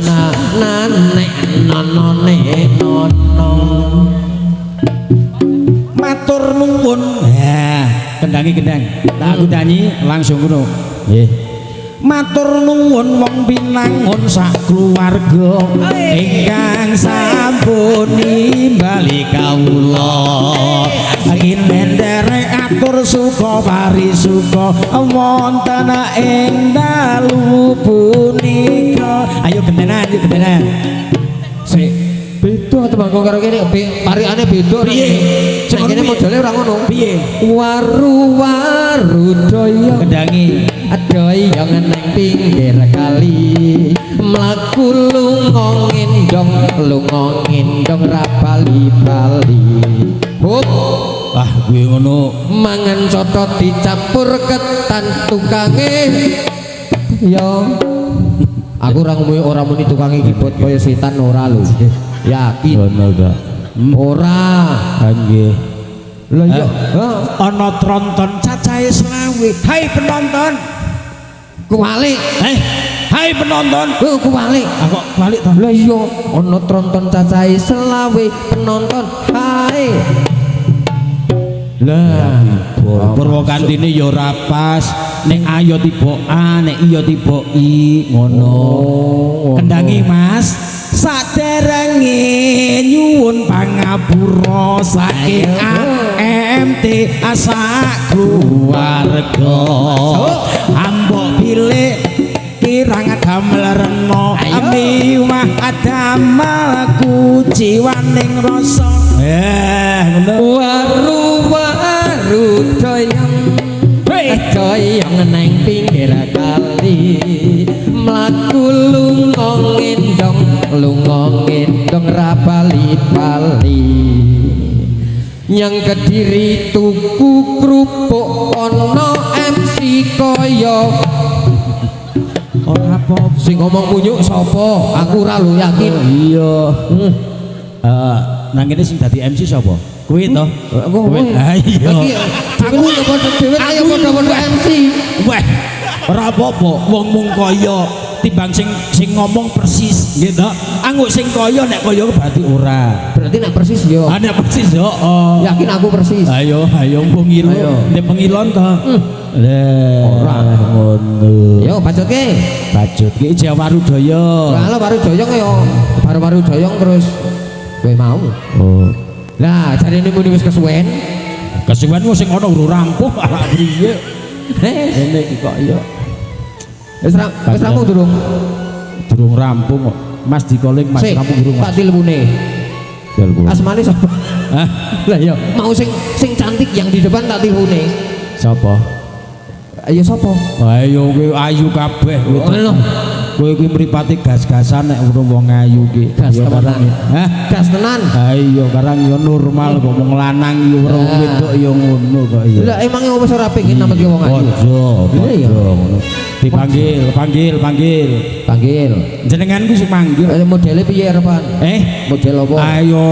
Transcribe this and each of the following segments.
nanek nonone nono matur nuwun ya kendangi kendang tak aku nyanyi langsung ngono nggih matur nuwun wong pinangun sak keluarga ingkang sampun nimbali kawula ingin nderek atur suka parisuka wonten ing dalu punika ayo gentenan sik beda tembang karo kene parikane beda piye nek kene modele ora ngono piye waru doyong kendangi doyong nang pinggir kali mlaku lunga ngendong ra bali-bali hop wah gue ngono mangan coto dicampur ketan tukange yo aku ora muni tukange kibot kaya setan ora lho yakin ngono ta ora nggih lho yo ana tronton cacahe selawe hai penonton kuwalik hai penonton kuwalik aku balik to lha iya ana tronton cacahe selawe penonton hai lah Purwokantine ya ora pas nek ayo tiba A nek iya tiba I ngono kendangi Mas saderenge nyuwun pangapura saking AMT asak keluarga ambok pilih kirang damel reno miwah adamel kuciwaning rasa ngono waru doyong nang pinggir kali mlaku lunga ngendong ra bali-bali yang Kediri tuku krupuk ana MC kaya ora apa sing ngomong munyuk sapa aku ora lho yakin iya nang kene sing dadi MC sapa kuwi to kowe ha iya aku ya padha dhewe ayo padha-padha MC weh ora apa-apa wong mung kaya timbang sing ngomong persis nggih to anggo sing kaya nek kaya berarti ora berarti nek persis yo nek persis yo yakin aku persis ayo mung ngilu nek pengilon to ora ngono yo bacotke Jawa Warudaya lha Warudaya yo baru doyong terus kowe mau lah jarine muni wis kesuwen kesuwenmu sing ana ora rampung ala priye ngene iki kok ya wis rampung durung rampung kok Mas dikoling Mas rampung durung tak tilpune asmane sapa lah ya mau sing cantik yang di depan tak tilpune sapa ayo sapa ayo kowe ayu kabeh kowe iki mripate gas-gasan nek wong ayu ki gas tenan gas tenan ayo karang yo normal kok wong lanang yo ora wedok yo ngono kok iya lha emang wis ora pengin namake wong ayu iya ngono dipanggil jenengan ku sing manggil modele piye arepan model apa ayo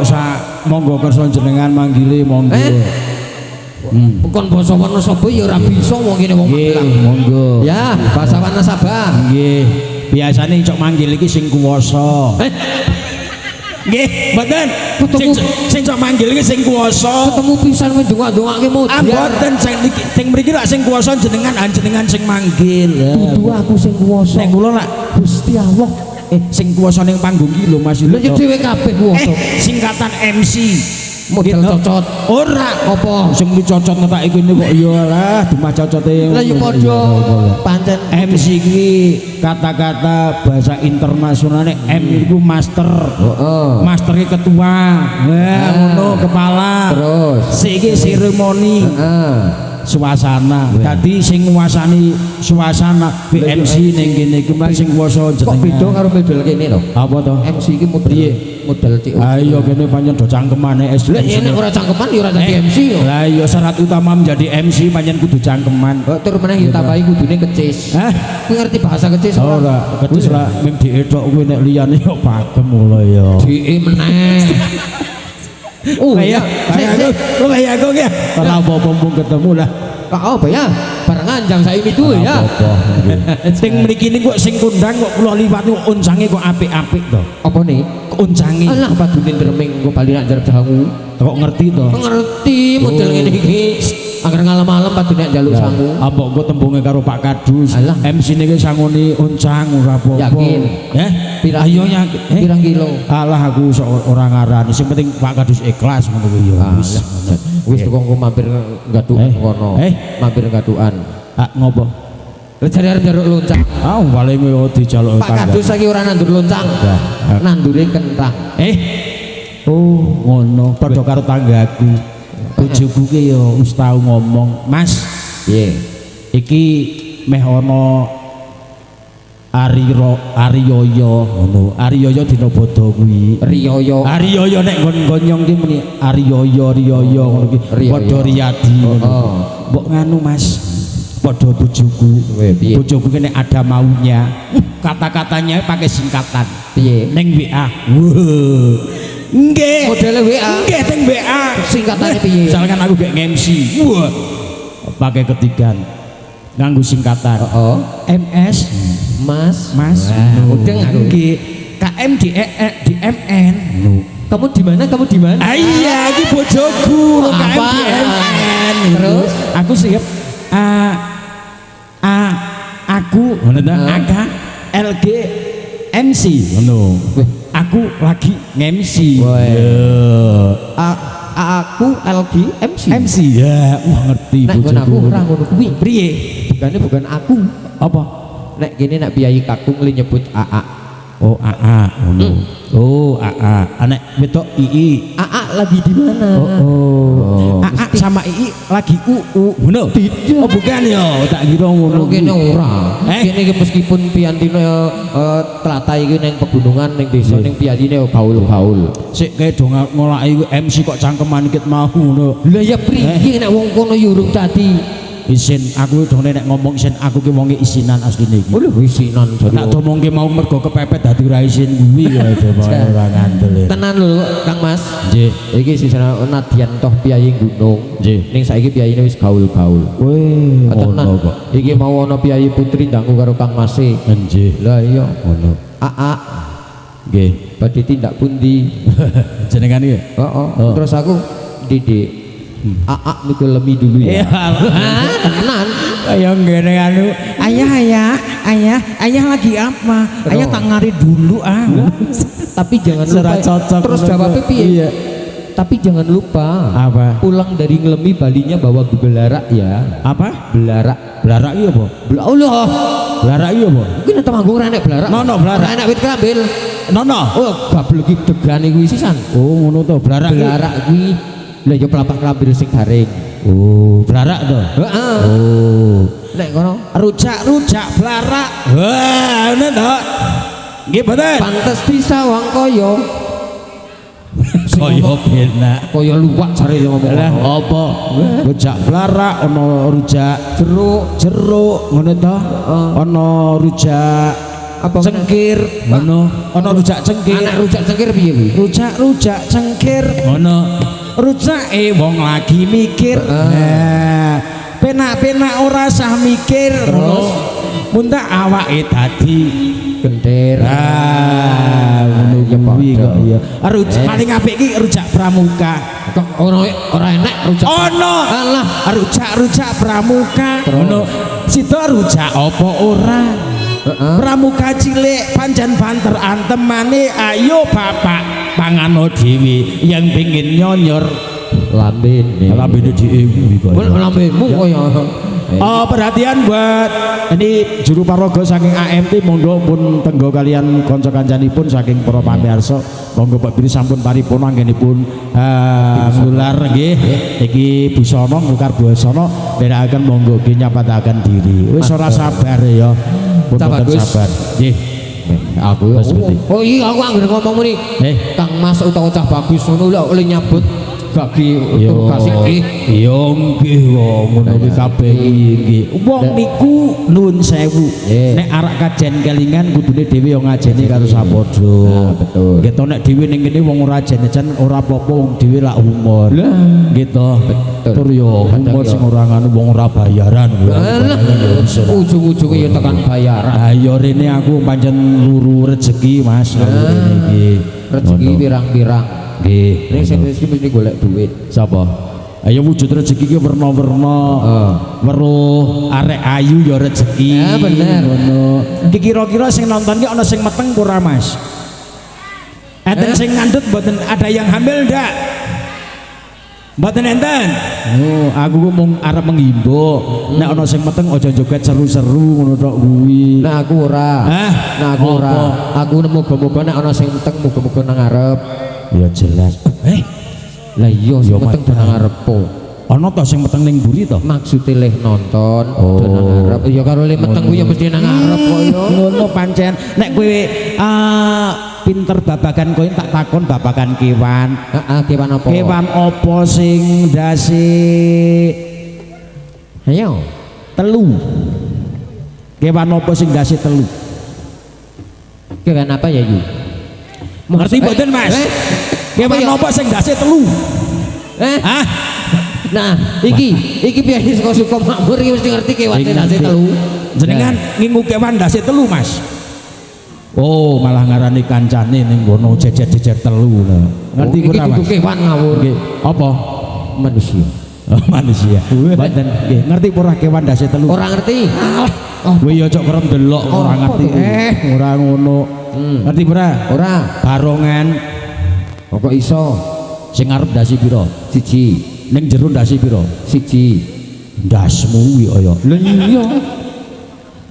sak monggo kersa jenengan manggile monggo bukan basa Wonosobo ya ora bisa wong kene wong Magelang monggo ya basa Wanasaba nggih biasane cok manggil iki sing kuwasa nggih mboten sing cok manggil iki sing kuwasa ketemu pisan kowe ndongake model mboten sing mriki lak sing kuwasa jenengan sing manggil dudu aku sing kuwasa nek kula lak Gusti Allah sing kuwasa ning panggung iki lho Mas lho dhewe kabeh kuwasa singkatan MC model cocot ora apa sing cocot ngetake kene kok ya lah dumah cocote lah ya padha pancen MC iki kata-kata bahasa internasional M iku master master iki ketua ngono kepala terus iki seremoni suasana dadi sing nguasani suasana MC ning kene iki mung sing kuwasa jenenge kok beda karo model kene to apa to MC iki model cik ayo kene pancen do cangkemane lha nek ora cangkeman ya ora dadi MC yo lah iya syarat utama menjadi MC pancen kudu cangkeman tur meneh ditambahi kudune kecis kowe ngerti bahasa kecis ora kecis lah mung diedok kowe nek liyane yo pagem lho ya di meneh kayak aku ya ora apa-apa ketemu lah apa ya barengan jang saiki duwe ya. Sing mriki niku kok sing kondang kok kula liwat niku unjange kok apik-apik to. Apa nih? Unjange. Alah padune dreming kok bali nak njarep sangu. Kok ngerti to? Ngerti model ngene iki. Angger ngalem-alem padune njaluk sangu. Apa engko tembunge karo Pak Kadus. Alah. MC niki sangune uncang ora apa-apa. Yakin? Pirang ayo yakin. Pirang kilo? Alah aku ora ngarani. Sing penting Pak Kadus ikhlas ngono kuwi ya wis. Wis tukangku mampir nggadukan kono. Mampir nggadukan. Ah ngopo? Lah jare arep njaluk loncang. Ah paling yo dijaluk Pak Kadus saiki ora nandur loncang. Nandure kentang. Oh ngono padha karo tanggaku. Bojoku ki yo wis tau ngomong, "Mas, Piye? iki meh ana Ariyoyo ngono. Ariyoyo dina bodho kuwi. Riyoyo. Ariyoyo nek nggon-gonyong ki muni Ariyoyo ngono ki. Padha Riyadi ngono. Mbok nganu Mas. Padha bojoku. Piye? Bojoku ki nek ada maunya. Kata-katanya pakai singkatan. Piye? Ning WA. Nggih. Modele WA. Nggih teng WA. Singkatane piye? Misalkan aku gek MC. Wah. Pakai ketigan. Nganggo singkatan. MS. Mas. Udah nggih. KM di MN. Kamu di mana? Kamu di mana? Iya, iki bojoku. KM Apa? di MN. Terus? Aku siap. Aku ngono ta? AK LG MC ngono. Aku lagi nge-MC. Aku LG MC. MC ya, wah ngerti Nek nggon aku ora ngono kuwi. Priye? Bukan aku. Apa? Nek gini nek biayi kakung li nyebut AA. Oh AA ngono. Oh AA. Anek wedok II. AA lagi di mana? AA sama II lagi UU. Ngono. Tidak. Oh bukan ya, tak kira ngono. Kene ora. Kene iki meskipun piyantine tlatah iki ning pegunungan ning desa ning piyantine gaul-gaul. Sik kae do ngolaki MC kok cangkeman kit mau ngono. Lah ya priye nek wong kono yurung tadi. Isin aku dongene nek ngomong isin aku ki wonge isinan asline iki. Oh lho isinan jare. Tak domongke mau mergo kepepet dadi ra isin kuwi ya ora ngandel. Tenan lho Kang Mas. Nggih. Iki sisana nadyan toh piyayi gunung. Nggih. Ning saiki piyayine wis gaul-gaul. Weh, Tenan ngono kok. Iki mau ana piyayi putri ndangku karo Kang Mas e. Nggih. Lah iya Ngono. AA Nggih. badhe tindak pundi? Jenengane ya? Heeh. Terus aku Didik. AA niku lemi dulu ya. Tenan. Ayo ngene anu. Ayah lagi apa? Ayah tak ngari dulu Tapi jangan Serah lupa. cocok Terus ngono. jawabnya piye? Iya. Tapi jangan lupa. Apa? Pulang dari ngelemi balinya bawa belarak ya. Apa? Belarak. Belarak iya apa? Allah. Belarak iya apa? Mungkin temanggung ora enek belarak. Nono belarak. Ora enek wit krambil. Nono. Oh, babel iki degane kuwi sisan. Oh, ngono to. Belarak. Belarak kuwi lha ya pelapak krambil sing garing. Oh, belarak to. Heeh. Oh. Nek kono Rujak belarak. Wah, ngono to. Nggih, mboten. pantes disawang kaya Kaya benak. kaya luwak jare ngomong. Lah apa? Rujak belarak ana rujak jeruk ngono to. Ana rujak Apa cengkir ngono. Ana rujak cengkir. Anak rujak cengkir piye kuwi? Rujak cengkir ngono. Rujake wong lagi mikir. Nah, penak-penak ora sah mikir ngono. Muntak awake dadi Gender. ngono ya kuwi padha. kok ya. Rujak paling apik iki rujak pramuka. Kok ora enek rujak. Ono. Alah, Rujak pramuka. Ngono. Sida rujak apa ora? Pramuka cilik pancen banter antemane ayo bapak pangano dhewe yang pengin nyonyor lambene. lambene dhewe kok. Lambemu kaya. Oh, perhatian buat ini juru paraga saking AMT monggo pun tenggo kalian kanca kancanipun saking para pamirsa monggo Pak Biri sampun paripurna anggenipun ngular nggih iki busana ngukar busana benakaken monggo nggih nyapataken diri wis ora sabar ya pun sabar nggih Aku oh iya aku anggere ngomong muni Kang Mas utawa Cah Bagus ngono lho oleh nyabut bagi Yo, tugas iki. yo nggih kok ngono kuwi kabeh nggih. Wong niku nuwun sewu. Nek arek kajen kelingan kudune dhewe yo ngajeni karo sapadha. Betul. Gitu nek dhewe ning kene wong ora jan ora apa-apa wong dhewe lak humor. Gitu. Tur yo humor sing ora ngono wong ora bayaran. Ujung-ujunge yo tekan bayaran. Ah yo rene aku pancen luru rezeki Mas. Rene iki. Rezeki pirang-pirang. Nggih. Ning sing mesti golek duit. Sapa? Ayo wujud rezeki ki werna-werna. Weruh arek ayu ya rezeki. Ya bener. Ngono. Iki kira-kira sing nonton ki ana sing meteng ora Mas? Enten sing ngandut mboten ada yang hamil ndak? Mboten enten. Oh, aku ku mung arep menghimbau. Nek ana sing meteng aja joget seru-seru ngono tok kuwi. Nah aku ora. Hah? Nah aku ora. Aku muga-muga nek ana sing meteng muga-muga nang ngarep. Ya jelas. Lah iya sing meteng nang ngarepku. Ana to sing meteng ning mburi to? Maksude leh nonton Oh. do nang ngarep. Ya karo le meteng kuwi ya mesti nang ngarep kok ya. Ngono pancen. Nek kowe pinter babagan kowe tak takon babagan kewan. Heeh, kewan apa? Kewan apa sing ndase Ayo. telu? Kewan apa sing ndase telu? Kewan apa ya Yu? Ngerti mboten Mas? Kewan apa sing ndase telu? Hah? Nah, iki piye saka suka makmur iki mesti ngerti kewan ndase telu. Jenengan ngingu kewan ndase telu Mas? Oh, malah ngarani kancane ning kono jejer-jejer telu lho. Ngerti ora Mas? Iki kewan ngawur. Nggih. Apa? Manusia. Oh, manusia. Mboten nggih. Ngerti ora kewan ndase telu? Ora ngerti. Kowe ya cok kerem delok ora ngerti. Ora ngono. Ngerti ora? Ora. Barongan Kok iso? sing ngarep ndase pira? Siji. Ning jero ndase pira? Siji. Ndasmu kuwi kaya. Lha iya.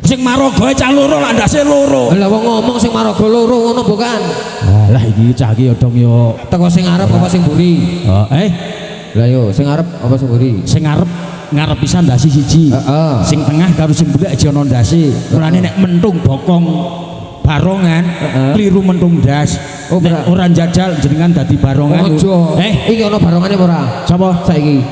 Sing marogoe cah loro lak ndase loro. Lah wong ngomong sing maraga loro ngono bukan. Lah iki cah iki ya dong ya. Teko sing ngarep apa sing mburi? Lah yo sing ngarep apa sing mburi? Sing ngarep pisan ndase siji. Heeh. Sing tengah karo sing mburi aja ana ndase. Mulane nek mentung bokong barongan kliru mentung ndas. Nek ora njajal jenengan dadi barongan. Ojo. Iki ana barongane apa ora? Sapa Saiki.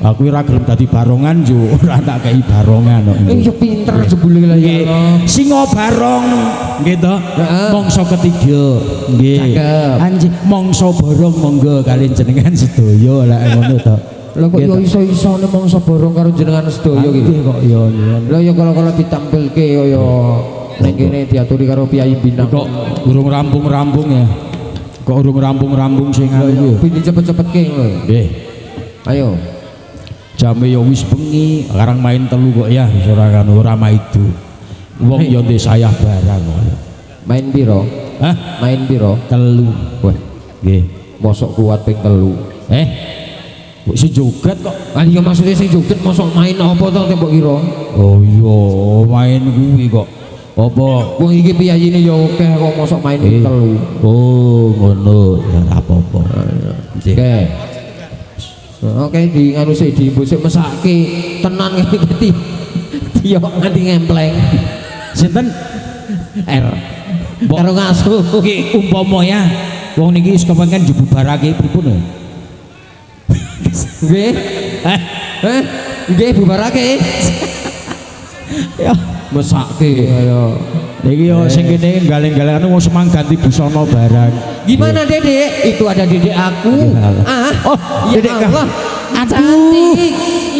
Aku ora gelem dadi barongan yo ora tak kei barongan kok. Iya pinter jebule lah ya. Singa barong nggih to. Mangsa ketiga nggih. Cakep. Anjing mangsa borong monggo kalian jenengan sedaya lah ngono to. Lah kok yo iso-isone mangsa borong karo jenengan sedaya iki. Kok yo Lah yo kalau ditampilke kaya ning kene diaturi karo Piyai Bintang. kok urung rampung-rampung ya. Kok urung rampung-rampung sing anu Pini cepet-cepetke lho. nggih. Ayo. Jame yo wis bengi, sekarang main telu kok ya, wis ora kan ora maidu. Wong yo ndek sayah barang kok. Main piro? Hah? Main piro? Telu. Wah, Nggih. mosok kuat ping telu. Kok si joget kok. Ah iya maksudnya sing joget mosok main apa to tembok kira? Oh iya, main kuwi kok. Apa? Wong iki piyayine ya akeh kok mosok main ping telu. Oh, ngono. Ya ora apa-apa. Oke. Oke di nganu sik dimbusik mesake tenan ngerti. Dia nganti ngempleng. Sinten? R. Karo ngaso. Iki umpama ya wong niki wis kepengen dibubarake pripun ya? Nggih. Nggih bubarake. Ya, Mesake kaya. iki yo sing kene galeng-galeng wong semang ganti busana barang. Gimana Dedek? Itu ada Dedek aku. Oh, Ya Dedek Allah. Cantik. Cantik.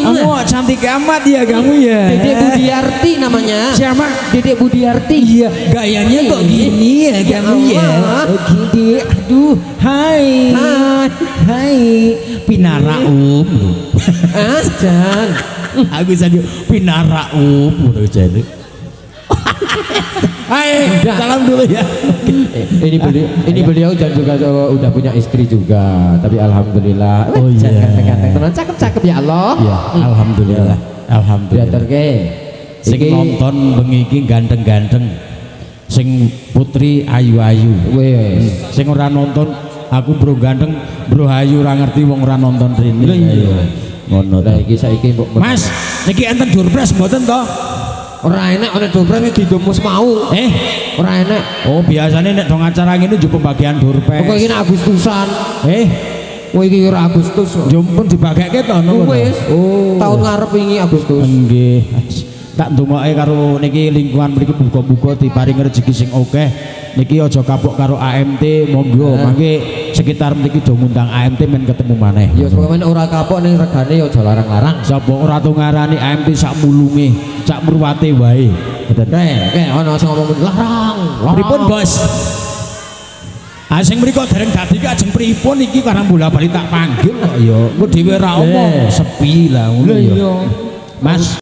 Kamu cantik amat ya kamu ya. Dedek Budiarti namanya. Siapa? Dedek Budiarti. Iya, gayanya kok gini ya kamu ya. Oh, gini. Aduh, hai. Hai. Pinara Jan. Aku jadi pinara udah jadi. Hai, salam dulu ya. Ini beliau dan juga udah punya istri juga, tapi alhamdulillah. Oh iya. Teman cakep ya Allah. Ya, alhamdulillah. Alhamdulillah. Diaturke. Sing nonton bengi iki ganteng-ganteng. Sing putri ayu-ayu. Wes. Sing ora nonton aku bro ganteng, bro ayu ora ngerti wong ora nonton rene. Ngono Lah ta. iki saiki mbok Mas, niki enten durpres mboten to? ora enak ana dompet iki didomus mau. Ora enak. Oh, biasanya nek dong acara ngene njupuk pembagian durpres. Pokoknya ini Agustusan. Kowe iki ora Agustus. Jompun dibageke to ngono. Wis. Oh. Tahun ngarep wingi Agustus. Nggih. Tak ndongoke karo niki lingkungan mriki muga-muga diparingi rezeki sing akeh. Niki aja kapok karo AMT, monggo mangke sekitar mriki do ngundang AMT men ketemu maneh. Ya sampeyan ora kapok ning regane ya aja larang-larang. Sapa ora tau ngarani AMT sak mulunge, sak murwate wae. Ngoten. Kayak ana sing ngomong larang. Pripun, Bos? Sing mriko dereng dadi ki ajeng pripun iki karang bola-bali tak panggil kok ya. Engko dhewe ra omong, sepi lah ngono ya. Mas